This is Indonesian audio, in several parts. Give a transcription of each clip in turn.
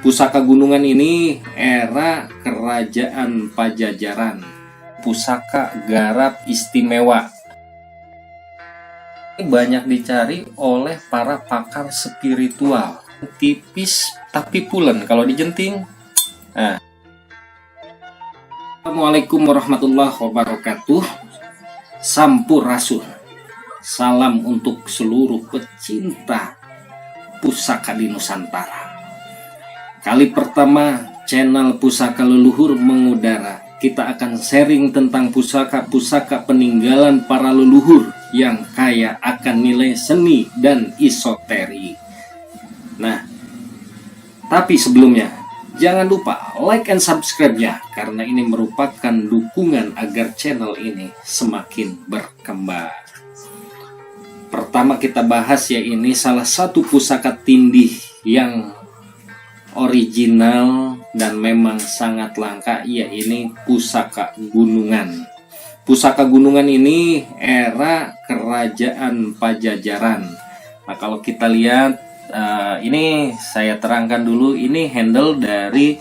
Pusaka Gunungan ini era Kerajaan Pajajaran, pusaka garap istimewa. Banyak dicari oleh para pakar spiritual. Tipis tapi pulen kalau dijenting. Nah. Assalamualaikum warahmatullahi wabarakatuh. Sampurasun. Salam untuk seluruh pecinta pusaka di Nusantara. Kali pertama channel Pusaka Leluhur mengudara. Kita akan sharing tentang pusaka-pusaka peninggalan para leluhur yang kaya akan nilai seni dan esoterik. Nah, tapi sebelumnya jangan lupa like and subscribe-nya, karena ini merupakan dukungan agar channel ini semakin berkembang. Pertama kita bahas ya, ini salah satu pusaka tindih yang original dan memang sangat langka, yaitu pusaka Gunungan. Pusaka Gunungan ini era Kerajaan Pajajaran. Nah, kalau kita lihat ini saya terangkan dulu, ini handle dari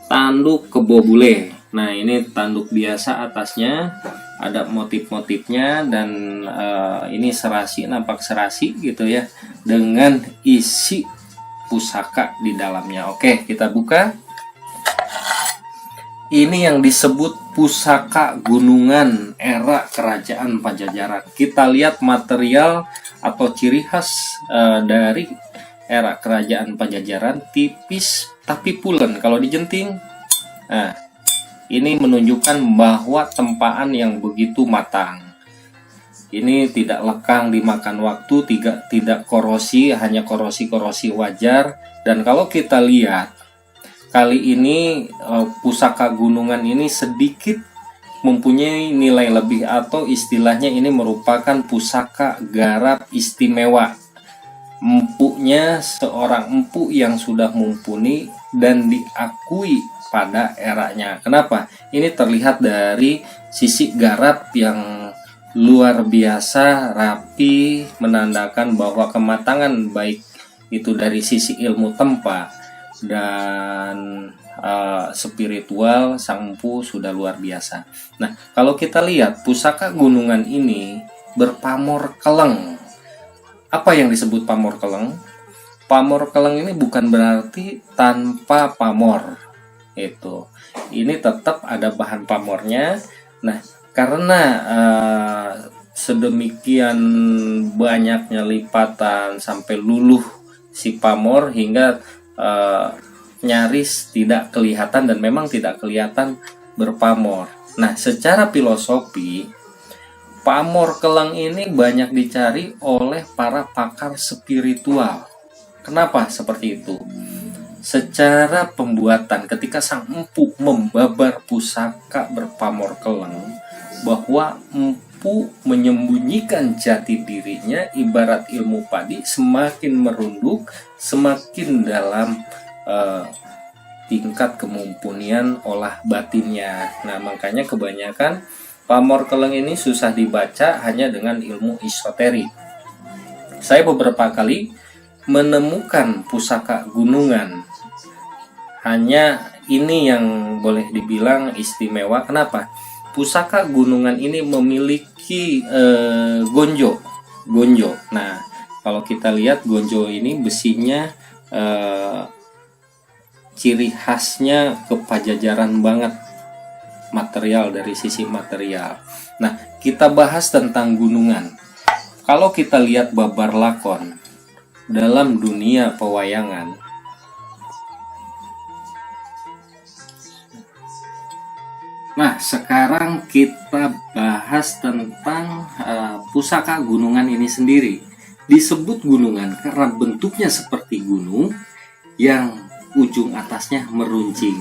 tanduk kebo bule. Nah, ini tanduk biasa, atasnya ada motif-motifnya, dan ini serasi, nampak serasi gitu ya, dengan isi pusaka di dalamnya. Oke, kita buka. Ini yang disebut pusaka Gunungan era Kerajaan Pajajaran. Kita lihat material atau ciri khas dari era Kerajaan Pajajaran, tipis tapi pulen kalau dijenting. Nah, ini menunjukkan bahwa tempaan yang begitu matang. Ini tidak lekang dimakan waktu, tidak korosi, hanya korosi-korosi wajar. Dan kalau kita lihat kali ini pusaka Gunungan ini sedikit mempunyai nilai lebih, atau istilahnya ini merupakan pusaka garap istimewa. Empunya seorang empu yang sudah mumpuni dan diakui pada eranya. Kenapa? Ini terlihat dari sisi garap yang luar biasa rapi, menandakan bahwa kematangan baik itu dari sisi ilmu tempa dan spiritual sang empu sudah luar biasa. Nah, kalau kita lihat pusaka Gunungan ini berpamor keleng. Apa yang disebut pamor keleng? Pamor keleng ini bukan berarti tanpa pamor. Ini tetap ada bahan pamornya. Nah, karena sedemikian banyaknya lipatan sampai luluh si pamor hingga nyaris tidak kelihatan, dan memang tidak kelihatan berpamor. Nah, secara filosofi pamor keleng ini banyak dicari oleh para pakar spiritual. Kenapa seperti itu? Secara pembuatan, ketika sang empu membabar pusaka berpamor keleng, bahwa empu menyembunyikan jati dirinya, ibarat ilmu padi semakin merunduk, semakin dalam tingkat kemumpunian olah batinnya. Nah, makanya kebanyakan pamor keleng ini susah dibaca hanya dengan ilmu esoterik. Saya beberapa kali menemukan pusaka Gunungan, hanya ini yang boleh dibilang istimewa. Kenapa? Pusaka Gunungan ini memiliki gonjo. Nah, kalau kita lihat gonjo ini besinya ciri khasnya kepajajaran banget, material, dari sisi material. Nah, kita bahas tentang Gunungan. Kalau kita lihat babar lakon dalam dunia pewayangan, nah, sekarang kita bahas tentang pusaka Gunungan ini sendiri. Disebut Gunungan karena bentuknya seperti gunung yang ujung atasnya meruncing,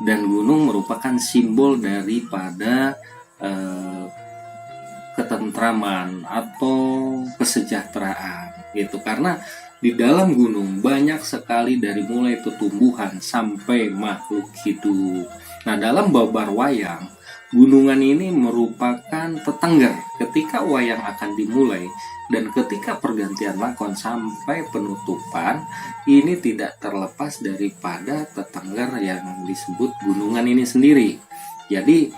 dan gunung merupakan simbol daripada ketentraman atau kesejahteraan gitu. Karena di dalam gunung banyak sekali, dari mulai tumbuhan sampai makhluk hidup. Nah, dalam babar wayang gunungan ini merupakan tetengger ketika wayang akan dimulai dan ketika pergantian lakon sampai penutupan. Ini tidak terlepas daripada tetengger yang disebut gunungan ini sendiri. Jadi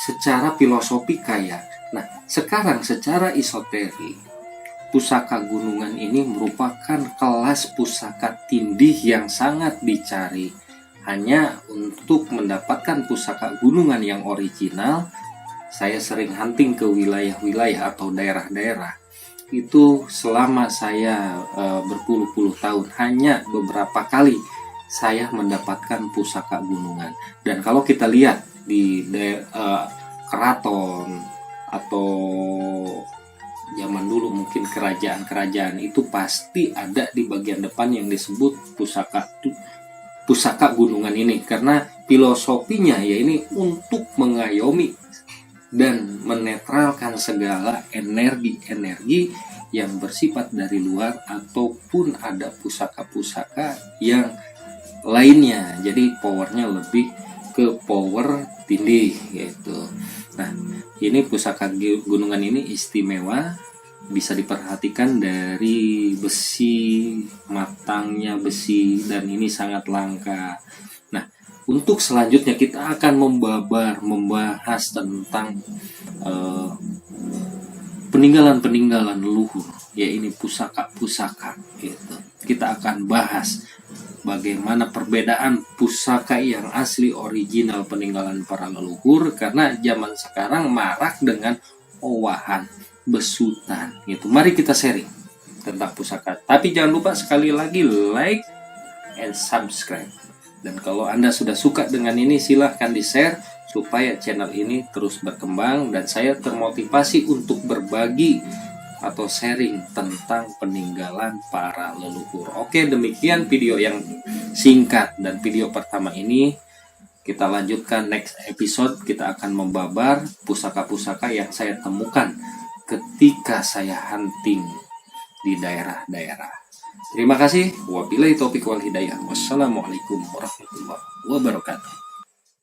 secara filosofi kaya. Nah, sekarang secara esoteri, pusaka gunungan ini merupakan kelas pusaka tindih yang sangat dicari. Hanya untuk mendapatkan pusaka gunungan yang original, saya sering hunting ke wilayah-wilayah atau daerah-daerah. Itu selama saya berpuluh-puluh tahun, hanya beberapa kali saya mendapatkan pusaka gunungan. Dan kalau kita lihat di keraton atau zaman dulu mungkin kerajaan-kerajaan, itu pasti ada di bagian depan yang disebut pusaka gunungan ini, karena filosofinya ya ini untuk mengayomi dan menetralkan segala energi-energi yang bersifat dari luar ataupun ada pusaka-pusaka yang lainnya. Jadi powernya lebih ke power tindih gitu. Nah, ini pusaka gunungan ini istimewa, bisa diperhatikan dari besi, matangnya besi, dan ini sangat langka. Nah, untuk selanjutnya kita akan membahas tentang peninggalan-peninggalan leluhur, ya ini pusaka-pusaka gitu. Kita akan bahas bagaimana perbedaan pusaka yang asli original peninggalan para leluhur, karena zaman sekarang marak dengan owahan, besutan gitu. Mari kita sharing tentang pusaka. Tapi jangan lupa sekali lagi like and subscribe. Dan kalau Anda sudah suka dengan ini, silahkan di-share supaya channel ini terus berkembang dan saya termotivasi untuk berbagi atau sharing tentang peninggalan para leluhur. Oke, demikian video yang singkat dan video pertama ini. Kita lanjutkan next episode, kita akan membabar pusaka-pusaka yang saya temukan ketika saya hunting di daerah-daerah. Terima kasih. Wabillahi taufiq wal hidayah. Wassalamualaikum warahmatullahi wabarakatuh.